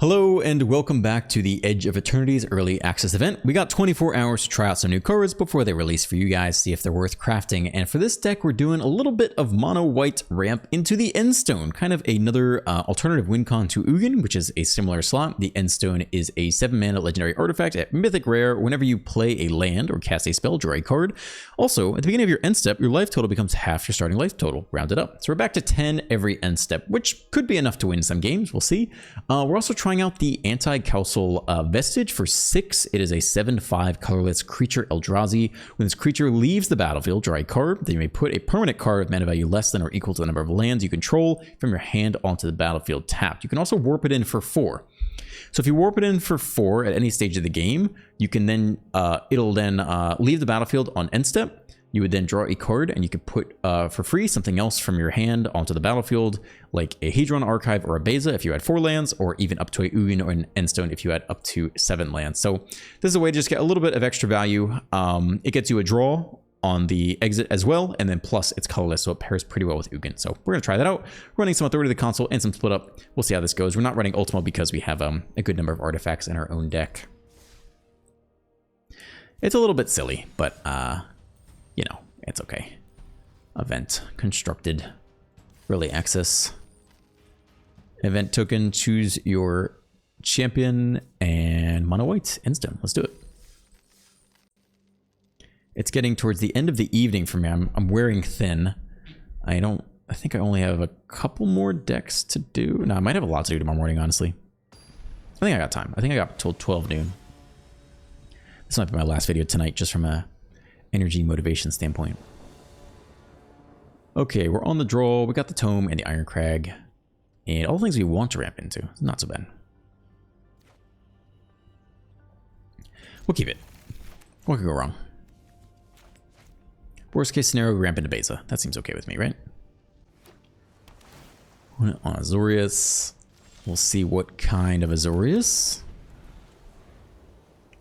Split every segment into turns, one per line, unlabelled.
Hello and welcome back to the Edge of Eternities early access event. We got 24 hours to try out some new cards before they release for you guys, see if they're worth crafting. And for this deck, we're doing a little bit of mono white ramp into the ENDSTONE, kind of another alternative win con to Ugin, which is a similar slot. The ENDSTONE is a 7-mana legendary artifact at Mythic Rare. Whenever you play a land or cast a spell, draw a card. Also, at the beginning of your end step, your life total becomes half your starting life total, rounded up. So we're back to 10 every end step, which could be enough to win some games. We'll see. We're also trying out the Anti-Council Vestige for 6. It is a 7/5 colorless creature Eldrazi. When this creature leaves the battlefield, draw a card. Then you may put a permanent card with mana value less than or equal to the number of lands you control from your hand onto the battlefield tapped. You can also warp it in for 4. So if you warp it in for 4 at any stage of the game, you can then it'll then leave the battlefield on end step. You would then draw a card and you could put for free something else from your hand onto the battlefield, like a Hedron Archive or a Beza if you had 4 lands, or even up to a Ugin or an ENDSTONE if you had up to 7 lands. So this is a way to just get a little bit of extra value. It gets you a draw on the exit as well, and then plus it's colorless, so it pairs pretty well with Ugin. So we're gonna try that out. We're running some Authority of the Console and some Split Up. We'll see how this goes. We're not running Ultimo because we have a good number of artifacts in our own deck. It's a little bit silly, but you know, it's okay. Event constructed, early access. Event token, choose your champion, and mono white, ENDSTONE. Let's do it. It's getting towards the end of the evening for me. I'm wearing thin. I think I only have a couple more decks to do. No, I might have a lot to do tomorrow morning, honestly. I think I got time. I think I got till 12 noon. This might be my last video tonight, just from a energy motivation standpoint. Okay, we're on the draw. We got the Tome and the Iron Crag. And all the things we want to ramp into. Not so bad. We'll keep it. What could go wrong? Worst case scenario, we ramp into Beza. That seems okay with me, right? On Azorius. We'll see what kind of Azorius.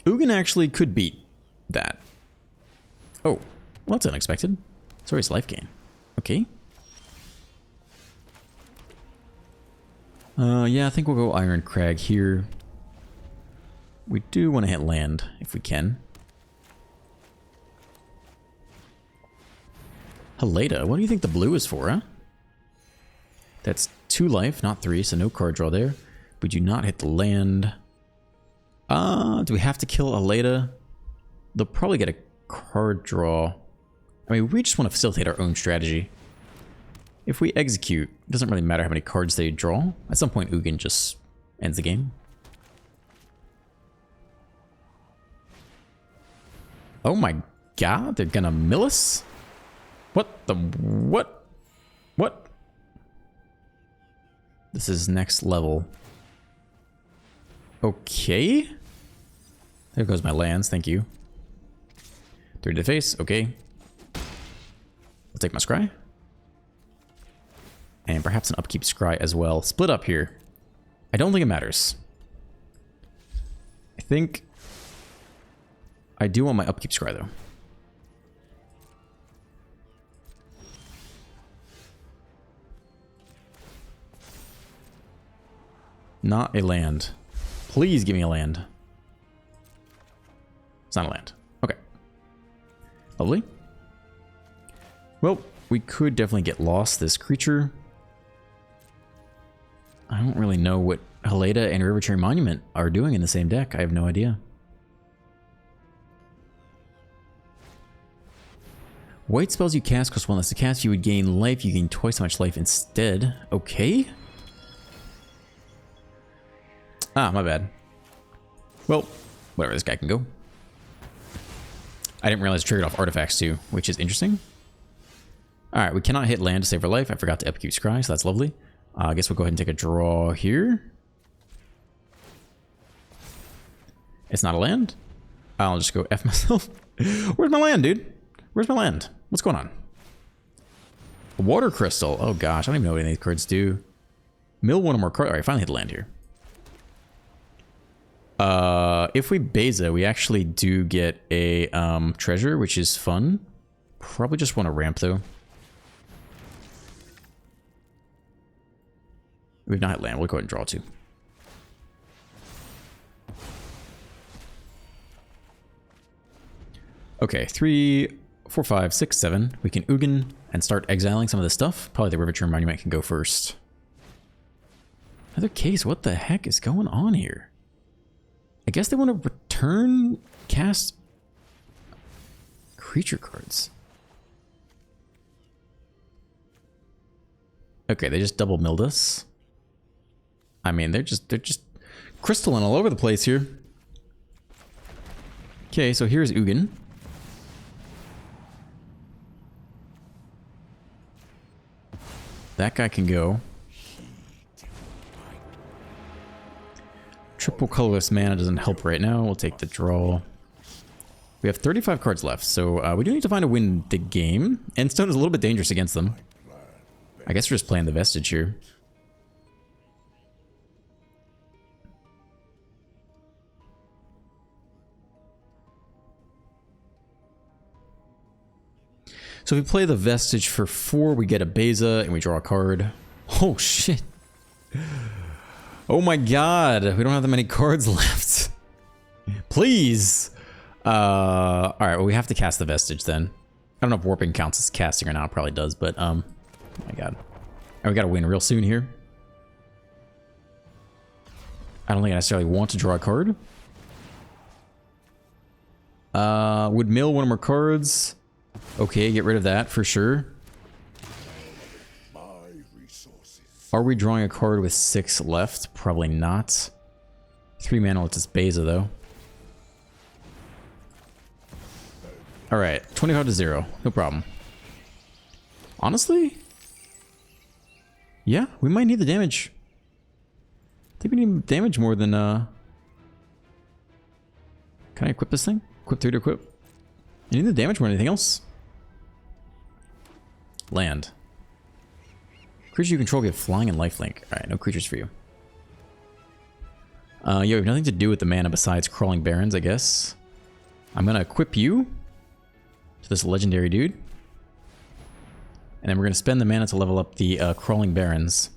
Ugin actually could beat that. Oh, well, that's unexpected. Azorius life gain. Okay. Yeah, I think we'll go Iron Crag here. We do want to hit land if we can. Haleda, what do you think the blue is for, huh? That's 2 life, not 3, so no card draw there. We do not hit the land. Do we have to kill Haleda? They'll probably get a card draw. I mean, we just want to facilitate our own strategy. If we execute, it doesn't really matter how many cards they draw. At some point, Ugin just ends the game. Oh my god, they're gonna mill us? What the... what? What? This is next level. Okay. There goes my lands, thank you. 3 to the face, okay. I'll take my scry. And perhaps an upkeep scry as well. Split up here. I don't think it matters. I think I do want my upkeep scry though. Not a land. Please give me a land. It's not a land. Okay. Lovely. Well, we could definitely get lost this creature. I don't really know what Haleda and Arbitrary Monument are doing in the same deck. I have no idea. White spells you cast cost 1 less to cast. You would gain life. You gain twice as much life instead. Okay. Ah, my bad. Well, whatever, this guy can go. I didn't realize it triggered off artifacts too, which is interesting. Alright, we cannot hit land to save our life. I forgot to upkeep scry, so that's lovely. I guess we'll go ahead and take a draw here. It's not a land. I'll just go F myself. Where's my land, dude? Where's my land? What's going on? A water crystal. Oh gosh, I don't even know what any of these cards do. Mill 1 or more cards. Alright, finally hit the land here. If we Beza, we actually do get a treasure, which is fun. Probably just want to ramp though. We've not hit land. We'll go ahead and draw 2. Okay, 3, 4, 5, 6, 7. We can Ugin and start exiling some of this stuff. Probably the River Monument can go first. Another case, what the heck is going on here? I guess they want to return cast creature cards. Okay, they just double milled us. I mean, they're just crystalline all over the place here. Okay, so here's Ugin. That guy can go. Triple colorless mana doesn't help right now. We'll take the draw. We have 35 cards left, so we do need to find a win the game. ENDSTONE is a little bit dangerous against them. I guess we're just playing the Vestige here. So if we play the Vestige for 4, we get a Beza and we draw a card. Oh shit. Oh my god, we don't have that many cards left. Please. Alright, well we have to cast the Vestige then. I don't know if warping counts as casting or not, it probably does, but oh my god. And we gotta win real soon here. I don't think I necessarily want to draw a card. Would mill one more cards. Okay, get rid of that for sure. Are we drawing a card with 6 left? Probably not. 3 mana lets us Beza though. Alright, 25 to 0. No problem. Honestly? Yeah, we might need the damage. I think we need damage more than Can I equip this thing? Equip 3 to equip. You need the damage more than anything else. Land. Creatures you control get flying and lifelink. Alright, no creatures for you. Yeah, we have nothing to do with the mana besides crawling barrens, I guess. I'm gonna equip you to this legendary dude. And then we're gonna spend the mana to level up the crawling barrens.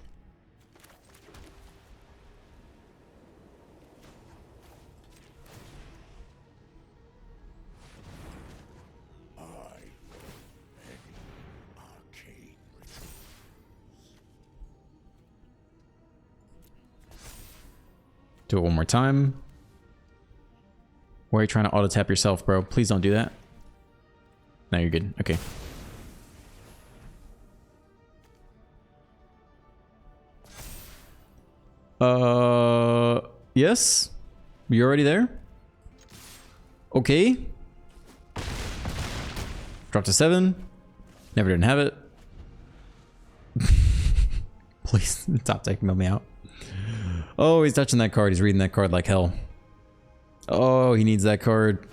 Do it one more time. Why are you trying to auto-tap yourself, bro? Please don't do that. No, you're good. Okay. Yes? You already there? Okay. Drop to 7. Never didn't have it. Please stop taking me out. Oh, he's touching that card. He's reading that card like hell. Oh, he needs that card.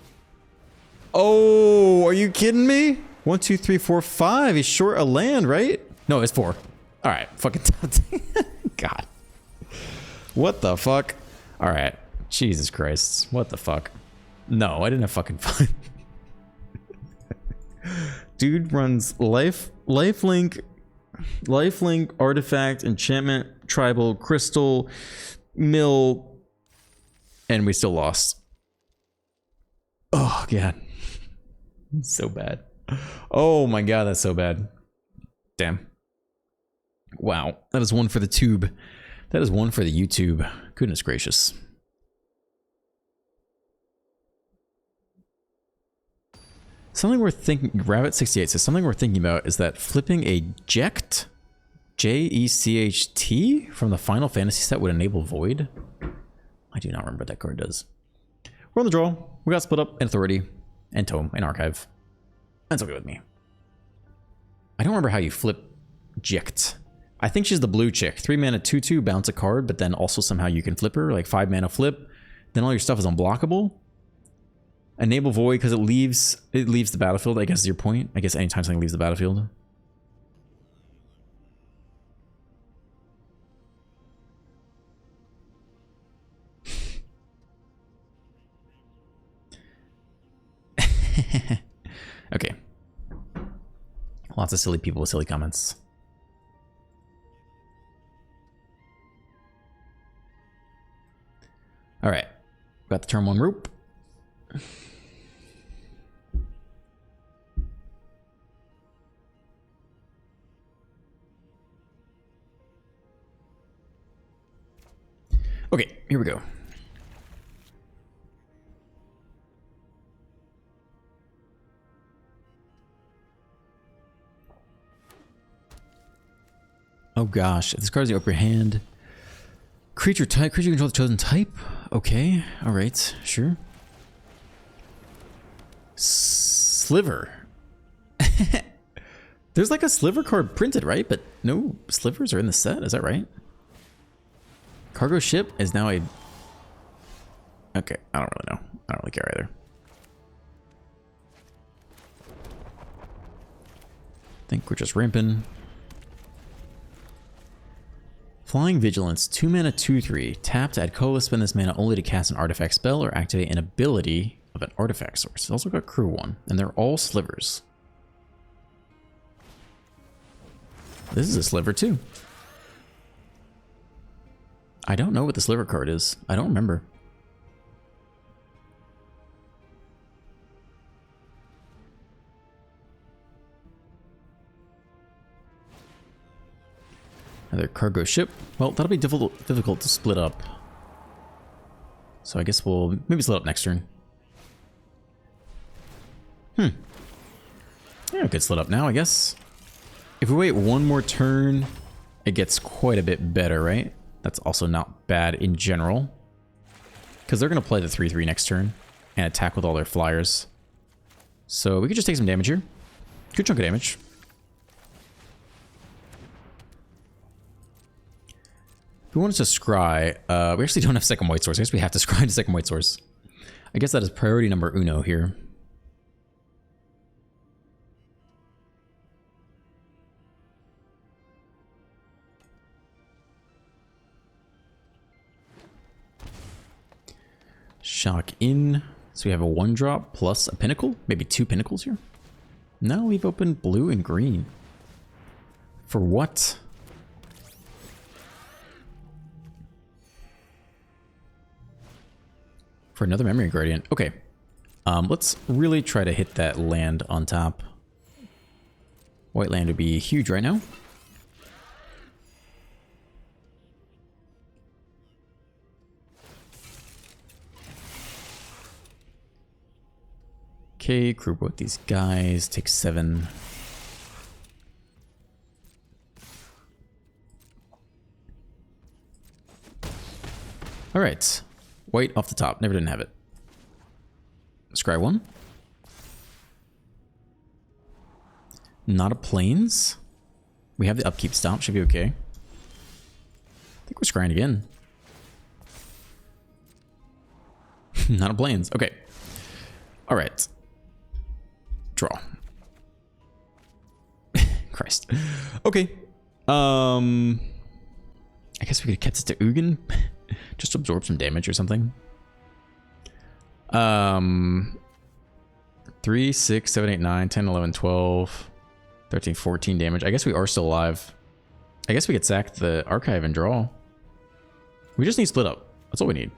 Oh, are you kidding me? 1, 2, 3, 4, 5. He's short a land, right? No, it's 4. All right, fucking God. What the fuck? All right, Jesus Christ. What the fuck? No, I didn't have fucking fun. Dude runs lifelink, artifact, enchantment, tribal, crystal, mill, and we still lost. Oh god, so bad. Oh my god, that's so bad. Damn. Wow, that is one for the tube. That is one for the YouTube. Goodness gracious. Something we're thinking, Rabbit68 says, something we're thinking about is that flipping a Jecht, J-E-C-H-T, from the Final Fantasy set would enable Void. I do not remember what that card does. We're on the draw. We got split up in Authority, and Tome, and Archive. That's okay with me. I don't remember how you flip Jecht. I think she's the blue chick. 3 mana 2/2, bounce a card, but then also somehow you can flip her, like 5 mana flip. Then all your stuff is unblockable. Enable Void because it leaves the battlefield, I guess is your point. I guess anytime something leaves the battlefield. Okay. Lots of silly people with silly comments. Alright. Got the turn 1 rope. Okay, here we go. Oh gosh, if this card's in your upper hand. Creature type, creature control the chosen type? Okay, alright, sure. Sliver. There's like a sliver card printed, right? But no slivers are in the set, is that right? Cargo ship is now a... Okay, I don't really know. I don't really care either. I think we're just ramping. Flying Vigilance, 2 mana, 2/3. Tap to add colorless, spend this mana only to cast an artifact spell or activate an ability of an artifact source. It's also got crew 1, and they're all slivers. This is a sliver too. I don't know what the sliver card is. I don't remember. Another cargo ship. Well, that'll be difficult to split up. So I guess we'll maybe split up next turn. Yeah, we could split up now, I guess. If we wait one more turn, it gets quite a bit better, right? That's also not bad in general. Because they're going to play the 3/3 next turn and attack with all their flyers. So we could just take some damage here. Good chunk of damage. If we want to scry, we actually don't have second white source. I guess we have to scry to second white source. I guess that is priority number uno here. Shock in. So we have a 1-drop plus a pinnacle. Maybe 2 pinnacles here. No, we've opened blue and green. For what? For another Memory Guardian. Okay. Let's really try to hit that land on top. White land would be huge right now. Okay, group with these guys. Take 7. Alright. White off the top. Never didn't have it. Scry 1. Not a plains. We have the upkeep stop. Should be okay. I think we're scrying again. Not a plains. Okay. Alright. Draw. Christ. Okay. I guess we could have kept it to Ugin. Just absorb some damage or something. 3, 6, 7, 8, 9, 10, 11, 12, 13, 14 damage. I guess we are still alive. I guess we could sack the archive and draw. We just need split up. That's all we need.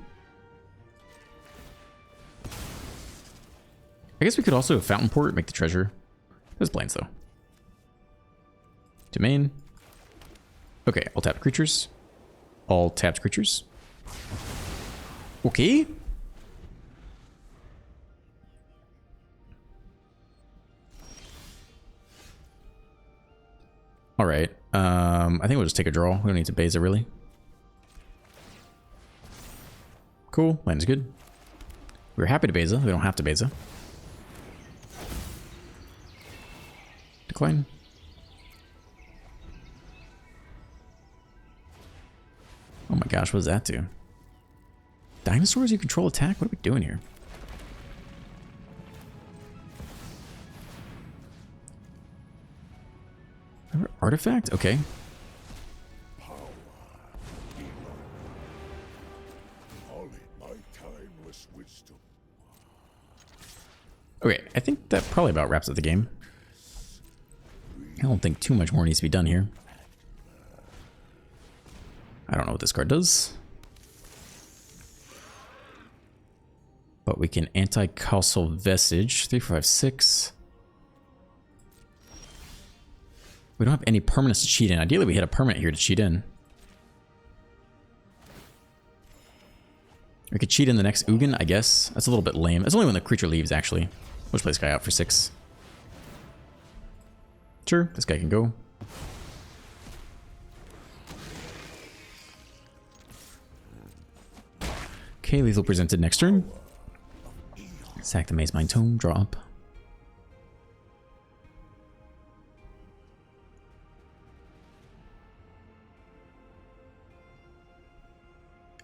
I guess we could also fountain port, make the treasure. There's plains though. Domain. Okay, all tapped creatures. All tapped creatures. Okay. All right. I think we'll just take a draw. We don't need to Beza really. Cool. Land's good. We're happy to Beza. We don't have to Beza. Decline. Oh my gosh, what does that do? Dinosaurs you control attack? What are we doing here? Artifact? Okay. Okay, I think that probably about wraps up the game. I don't think too much more needs to be done here. I don't know what this card does. But we can anti-causal vestige. 3, 5, 6. We don't have any permanents to cheat in. Ideally, we hit a permanent here to cheat in. We could cheat in the next Ugin, I guess. That's a little bit lame. It's only when the creature leaves, actually. We'll just play this guy out for 6. Sure, this guy can go. Okay, lethal presented next turn. Sack the Maze Mind Tome, draw up.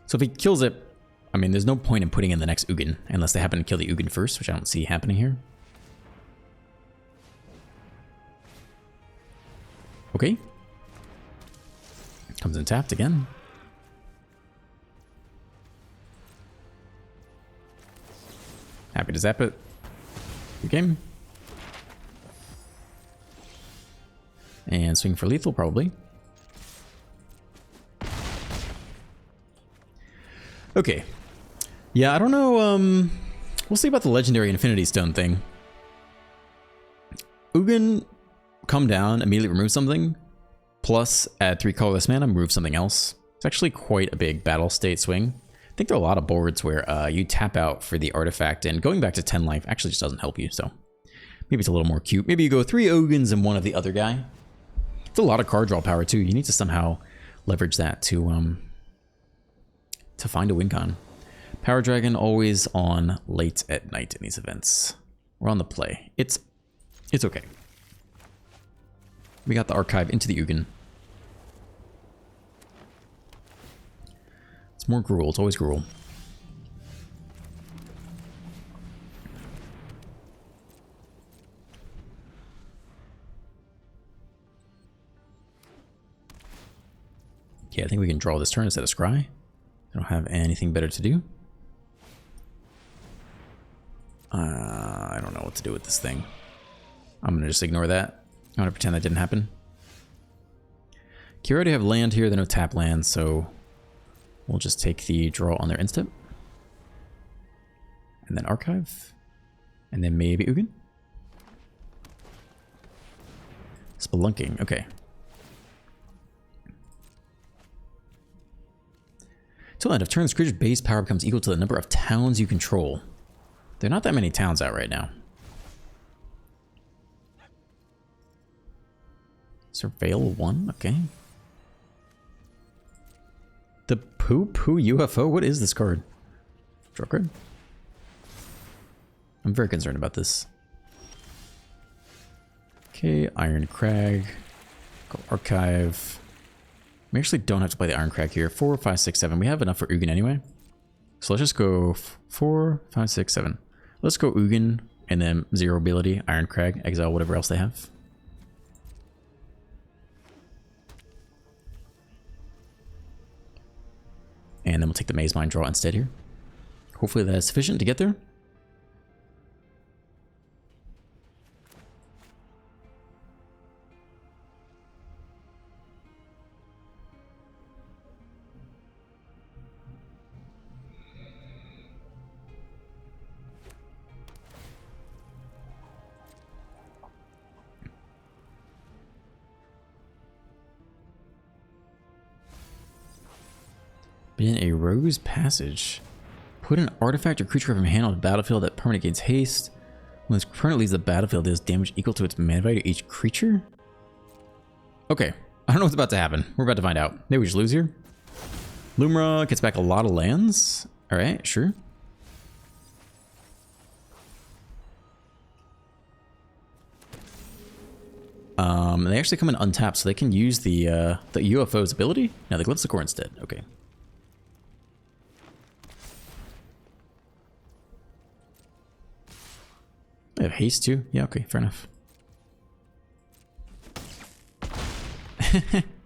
So if he kills it, I mean, there's no point in putting in the next Ugin, unless they happen to kill the Ugin first, which I don't see happening here. Okay. Comes in tapped again. Happy to zap it. Good game. And swing for lethal, probably. Okay. Yeah, I don't know. We'll see about the legendary Infinity Stone thing. Ugin, come down, immediately remove something. Plus, add 3 colorless mana, remove something else. It's actually quite a big battle state swing. I think there are a lot of boards where you tap out for the artifact, and going back to 10 life actually just doesn't help you, so maybe it's a little more cute. Maybe you go 3 Ugins and 1 of the other guy. It's a lot of card draw power, too. You need to somehow leverage that to find a win con. Power Dragon always on late at night in these events. We're on the play. It's okay. We got the archive into the Ugin. It's more Gruul. It's always Gruul. Okay, I think we can draw this turn instead of scry. I don't have anything better to do. I don't know what to do with this thing. I'm going to just ignore that. I'm going to pretend that didn't happen. Okay, we already have land here. They no tap land, so we'll just take the draw on their instep. And then archive. And then maybe Ugin. Spelunking, okay. Till end of turn, this creature's base power becomes equal to the number of towns you control. There are not that many towns out right now. Surveil 1, okay. The Poo-Poo UFO? What is this card? Draw card? I'm very concerned about this. Okay, Iron Crag. Go archive. We actually don't have to play the Iron Crag here. 4, 5, 6, 7. We have enough for Ugin anyway. So let's just go 4, 5, 6, 7. Let's go Ugin and then 0 ability, Iron Crag, exile whatever else they have. And then we'll take the Maze Mind draw instead here. Hopefully that is sufficient to get there. In a Rose Passage. Put an artifact or creature from your hand on the battlefield that permanent gains haste. When this permanent leaves the battlefield, it does damage equal to its mana value to each creature. Okay, I don't know what's about to happen. We're about to find out. Maybe we just lose here. Lumra gets back a lot of lands. Alright, sure. They actually come in untapped, so they can use the UFO's ability. No, they Glyphs of Core instead. Okay. They have haste too? Yeah, okay, fair enough.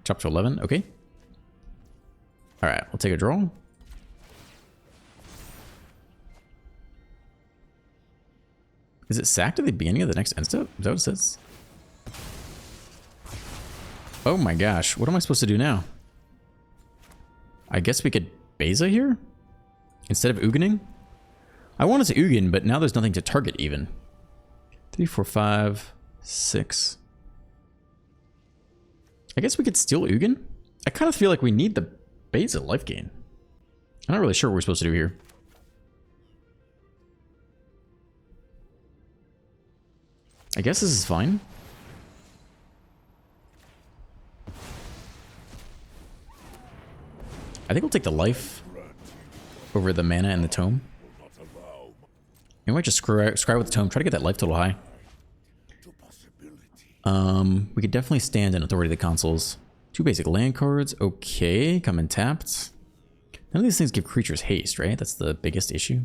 Chop to 11, okay. Alright, we'll take a draw. Is it sacked at the beginning of the next end step? Is that what it says? Oh my gosh, what am I supposed to do now? I guess we could Beza here? Instead of Ugining? I wanted to Ugin, but now there's nothing to target even. 3, 4, 5, 6. I guess we could steal Ugin? I kind of feel like we need the Beza life gain. I'm not really sure what we're supposed to do here. I guess this is fine. I think we'll take the life over the mana and the tome. We might just scry with the tome, try to get that life total high. We could definitely stand in Authority of the Consuls. 2 basic land cards, okay, come in tapped. None of these things give creatures haste, right? That's the biggest issue.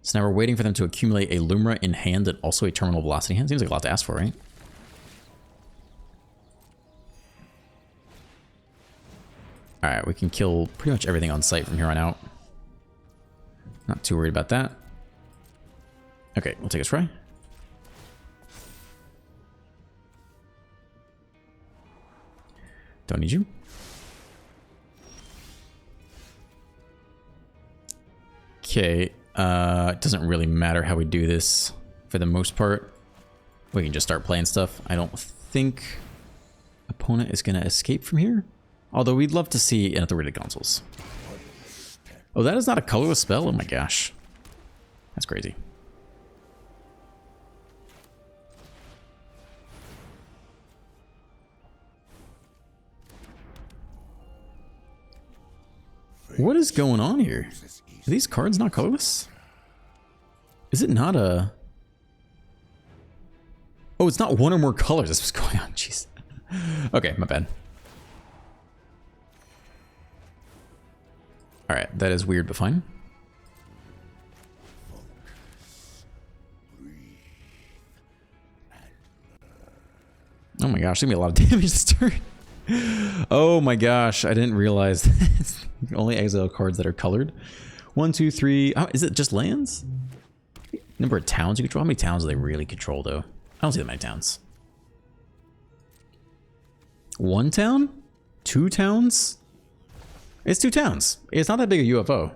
So now we're waiting for them to accumulate a Lumra in hand and also a Terminal Velocity hand. Seems like a lot to ask for, right? Alright, we can kill pretty much everything on site from here on out. Not too worried about that. Okay, we'll take a try. Don't need you. Okay, it doesn't really matter how we do this for the most part. We can just start playing stuff. I don't think opponent is going to escape from here. Although we'd love to see an Authority of the Consuls. Oh, that is not a colorless spell? Oh my gosh. That's crazy. What is going on here? Are these cards not colorless? Is it not a... Oh, it's not one or more colors. That's what's going on. Jeez. Okay, my bad. Alright, that is weird, but fine. Oh my gosh, there's gonna be a lot of damage this turn. Oh my gosh, I didn't realize you can only exile cards that are colored. 1, 2, 3. Oh, is it just lands? Number of towns you control? How many towns do they really control, though? I don't see that many towns. 1 town? 2 towns? It's 2 towns. It's not that big a UFO.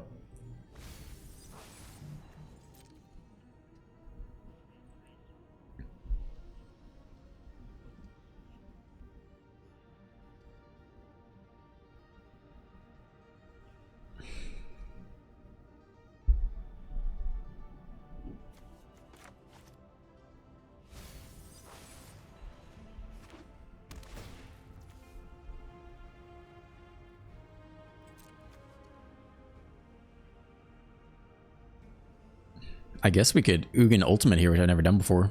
I guess we could Ugin Ultimate here, which I've never done before.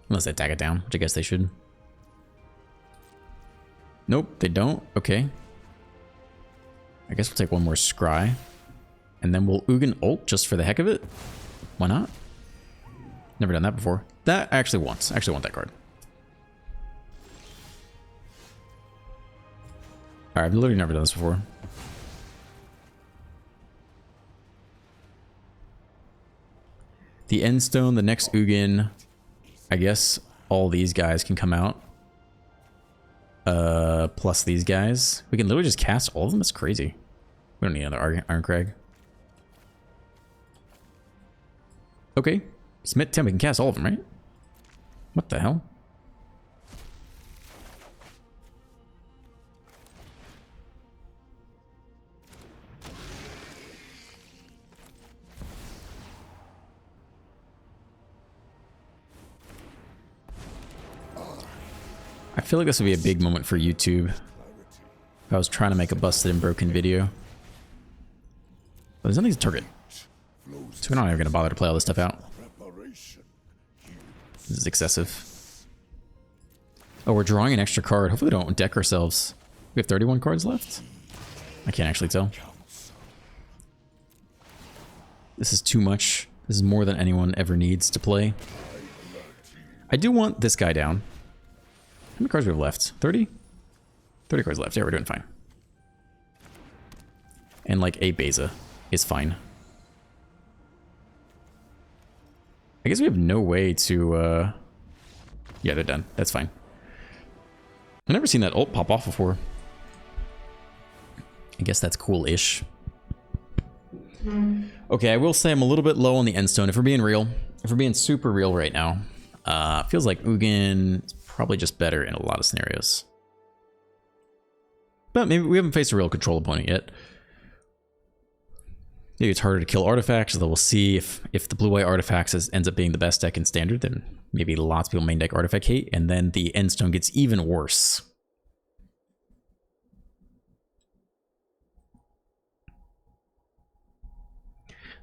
Unless they attack it down, which I guess they should. Nope, they don't. Okay. I guess we'll take one more Scry. And then we'll Ugin Ult just for the heck of it. Why not? Never done that before. That I actually want that card. Alright, I've literally never done this before. The ENDSTONE, the next Ugin. I guess all these guys can come out. Plus these guys. We can literally just cast all of them? That's crazy. We don't need another Iron Crag. Okay. Smith 10, we can cast all of them, right? What the hell? I feel like this would be a big moment for YouTube if I was trying to make a busted and broken video. But there's nothing to target. So we're not even going to bother to play all this stuff out. This is excessive. Oh, we're drawing an extra card. Hopefully we don't deck ourselves. We have 31 cards left? I can't actually tell. This is too much. This is more than anyone ever needs to play. I do want this guy down. How many cards do we have left? 30? 30 cards left. Yeah, we're doing fine. And like a Beza is fine. I guess we have no way to... Yeah, they're done. That's fine. I've never seen that ult pop off before. I guess that's cool-ish. Okay, I will say I'm a little bit low on the ENDSTONE. If we're being real, if we're being super real right now, feels like Ugin is probably just better in a lot of scenarios. But maybe we haven't faced a real control opponent yet. Maybe it's harder to kill artifacts, although we'll see if the blue-white artifacts ends up being the best deck in standard, then maybe lots of people main deck artifact hate, and then the ENDSTONE gets even worse.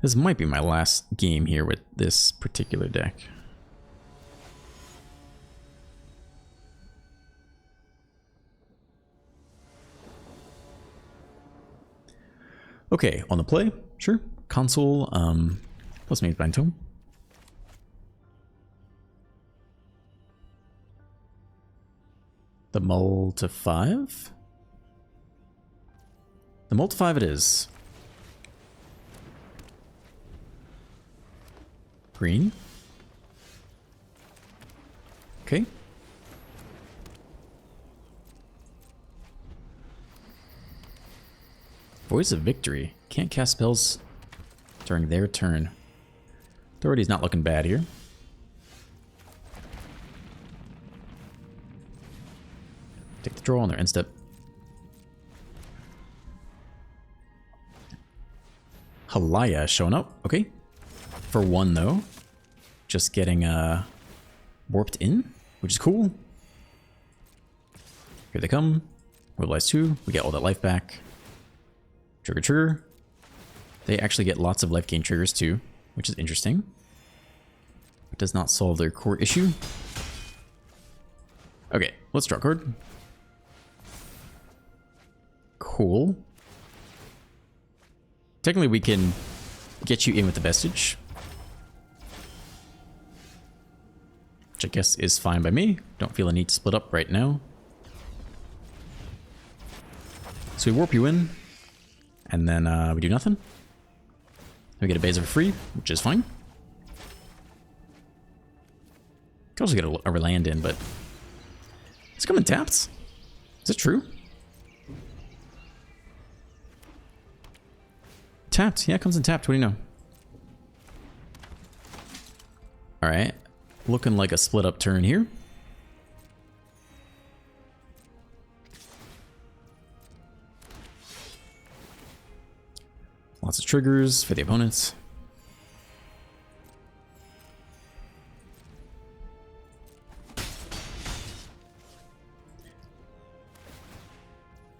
This might be my last game here with this particular deck. Okay, on the play, sure. Console, plus Maze Bind Tome. The mull to 5? The mull to 5 it is. Green. Okay. Voice of Victory. Can't cast spells during their turn. Authority's not looking bad here. Take the draw on their end step. Halaya showing up. Okay. For 1 though. Just getting warped in, which is cool. Here they come. Mobilize 2. We get all that life back. Trigger, trigger. They actually get lots of life gain triggers too, which is interesting. It does not solve their core issue. Okay, let's draw a card. Cool. Technically, we can get you in with the Vestige, which I guess is fine by me. Don't feel a need to split up right now. So we warp you in. And then we do nothing. We get a base for free, which is fine. Could also get a land in, but it's coming tapped. Is it true? Tapped. Yeah, it comes in tapped. What do you know? All right. Looking like a split up turn here. Lots of triggers for the opponents.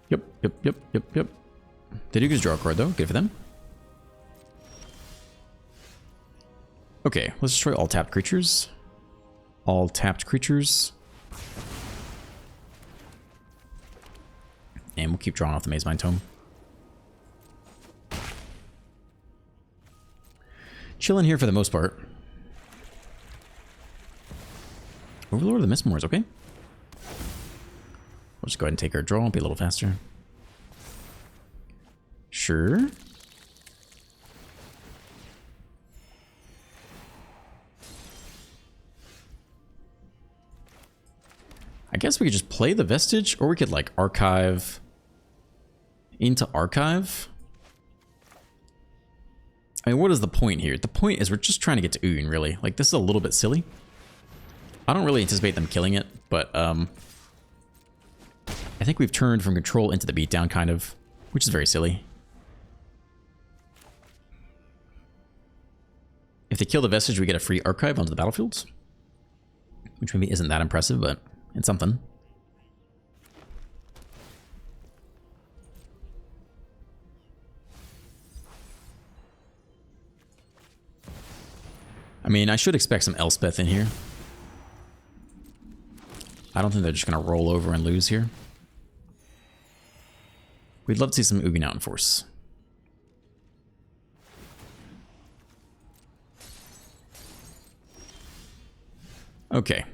Yep. They do get to draw a card though. Good for them. Okay, let's destroy all tapped creatures. All tapped creatures. And we'll keep drawing off the Maze Bind Tome. Chilling here for the most part. Overlord of the Mistmoors, okay. We'll just go ahead and take our draw and be a little faster. Sure. I guess we could just play the Vestige, or we could like archive into archive. I mean, what is the point here? The point is we're just trying to get to Ugin, really. Like, this is a little bit silly. I don't really anticipate them killing it, but I think we've turned from control into the beatdown, kind of, which is very silly. If they kill the Vestige, we get a free archive onto the battlefields, which maybe isn't that impressive, but it's something. I mean, I should expect some Elspeth in here. I don't think they're just going to roll over and lose here. We'd love to see some Ugin out in force. Okay.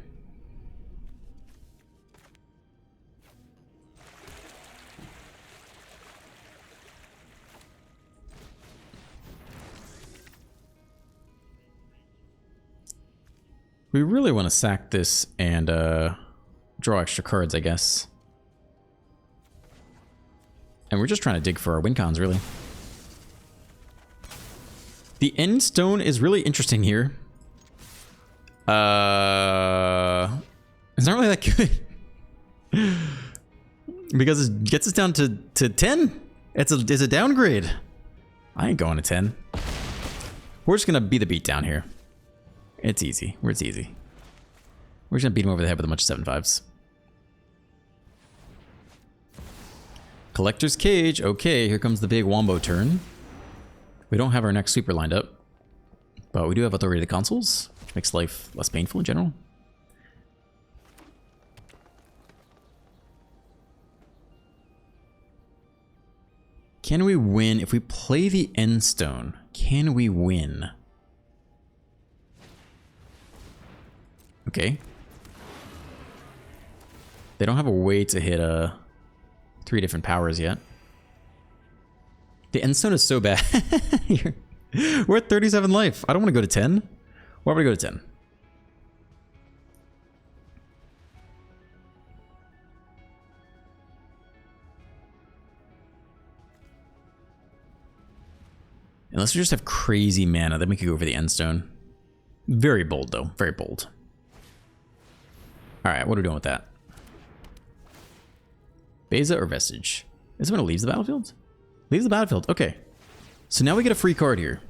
We really want to sack this and draw extra cards, I guess. And we're just trying to dig for our win cons, really. The ENDSTONE is really interesting here. It's not really that good. Because it gets us down to 10. It's a downgrade. I ain't going to 10. We're just gonna be the beat down here. It's easy. It's easy. We're just gonna beat him over the head with a bunch of 7/5s. Collector's Cage. Okay, here comes the big wombo turn. We don't have our next sweeper lined up, but we do have Authority of the Consuls, which makes life less painful in general. Can we win if we play the Endstone? Can we win? Okay. They don't have a way to hit 3 different powers yet. The Endstone is so bad. We're at 37 life. I don't want to go to 10. Why would I go to 10? Unless we just have crazy mana, then we could go for the Endstone. Very bold, though. Very bold. Alright, what are we doing with that? Beza or Vestige? Is it when it leaves the battlefield? Leaves the battlefield. Okay. So now we get a free card here.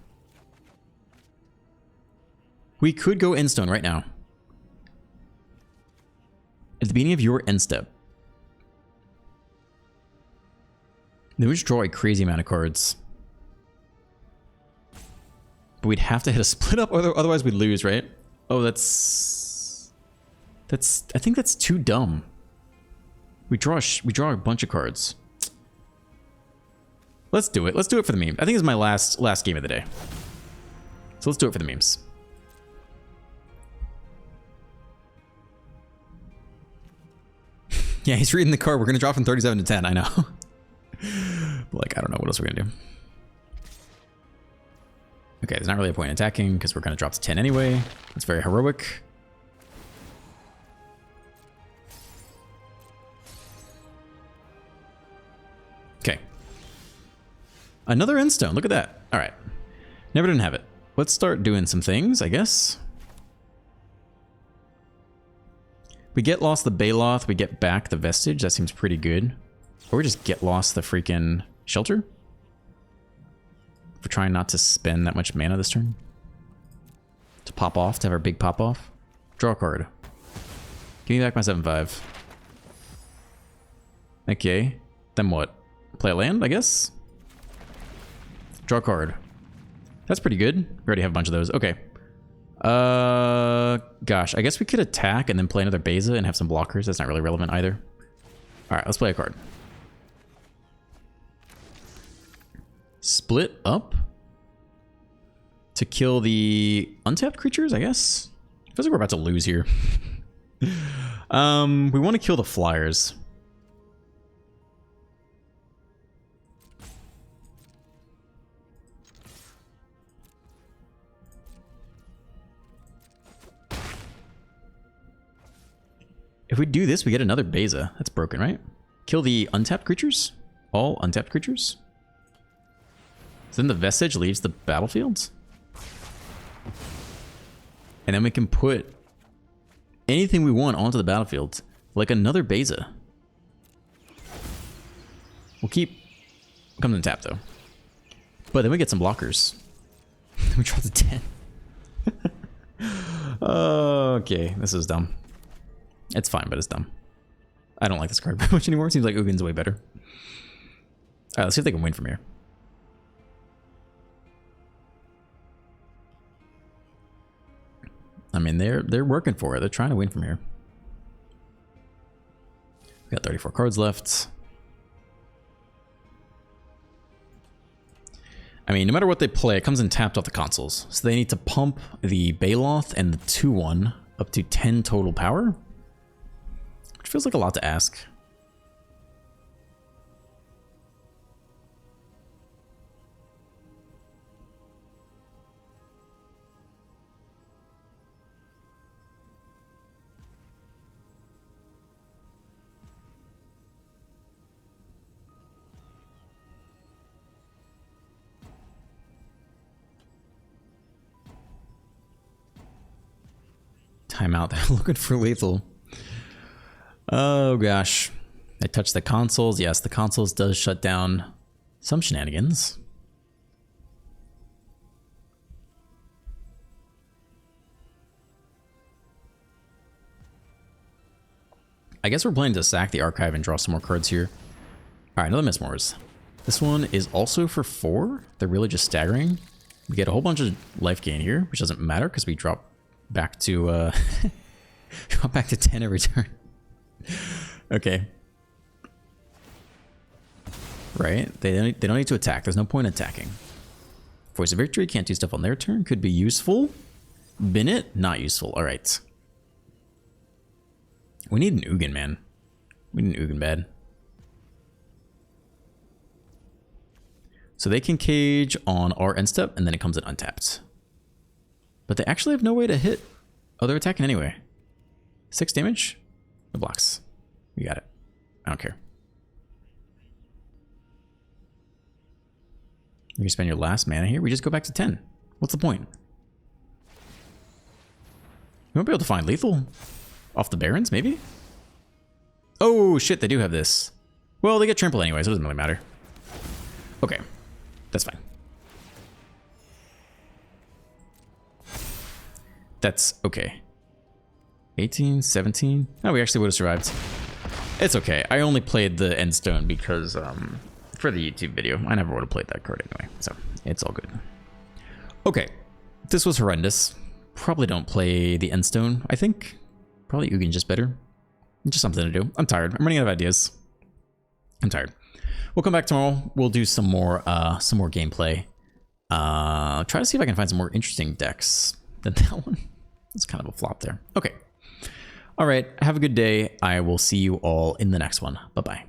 We could go Endstone right now. At the beginning of your end step. Then we just draw a crazy amount of cards. But we'd have to hit a split up, otherwise we'd lose, right? Oh, that's... I think that's too dumb. We draw a bunch of cards. Let's do it. Let's do it for the meme. I think it's my last game of the day. So let's do it for the memes. Yeah, he's reading the card. We're gonna drop from 37 to 10. I know. Like, I don't know what else we're gonna do. Okay, there's not really a point in attacking because we're gonna drop to 10 anyway. That's very heroic. Okay. Another Endstone. Look at that. All right. Never didn't have it. Let's start doing some things, I guess. We get lost the Baloth. We get back the Vestige. That seems pretty good. Or we just get lost the freaking Shelter. We're trying not to spend that much mana this turn. To pop off, to have our big pop off. Draw a card. Give me back my 7/5. Okay. Then what? Play a land, I guess? Draw a card. That's pretty good. We already have a bunch of those. Okay. Gosh, I guess we could attack and then play another Beza and have some blockers. That's not really relevant either. Alright, let's play a card. Split up to kill the untapped creatures, I guess. Feels like we're about to lose here. We want to kill the flyers. If we do this, we get another Beza. That's broken, right? Kill the untapped creatures? All untapped creatures? So then the Vestige leaves the battlefield? And then we can put anything we want onto the battlefield. Like another Beza. We'll keep... Comes in tap, though. But then we get some blockers. We draw the 10. Okay, this is dumb. It's fine, but it's dumb. I don't like this card very much anymore. It seems like Ugin's way better. Alright, let's see if they can win from here. I mean, they're working for it. They're trying to win from here. We got 34 cards left. I mean, no matter what they play, it comes in tapped off the consoles. So they need to pump the Baloth and the 2/1 up to 10 total power. Which feels like a lot to ask. Timeout. They're looking for lethal. Oh gosh. I touched the consoles. Yes, the consoles does shut down some shenanigans. I guess we're planning to sack the archive and draw some more cards here. All right, another Mismores. This one is also for 4. They're really just staggering. We get a whole bunch of life gain here, which doesn't matter because we drop back to drop back to 10 every turn. Okay. Right? They don't need to attack. There's no point in attacking. Voice of Victory, can't do stuff on their turn. Could be useful. Bin it, not useful. All right. We need an Ugin, man. We need an Ugin bad. So they can cage on our end step, and then it comes in untapped. But they actually have no way to hit. Oh, they're attacking anyway. 6 damage? No blocks. We got it. I don't care. You spend your last mana here. We just go back to 10. What's the point? You won't be able to find lethal off the Barons, maybe? Oh, shit, they do have this. Well, they get trample anyway, so it doesn't really matter. Okay. That's fine. That's okay. 18, 17. Oh, we actually would have survived. It's okay. I only played the ENDSTONE because, for the YouTube video. I never would have played that card anyway, so it's all good. Okay. This was horrendous. Probably don't play the ENDSTONE, I think. Probably Ugin just better. Just something to do. I'm tired. I'm running out of ideas. I'm tired. We'll come back tomorrow. We'll do some more gameplay. Try to see if I can find some more interesting decks than that one. It's kind of a flop there. Okay. All right. Have a good day. I will see you all in the next one. Bye-bye.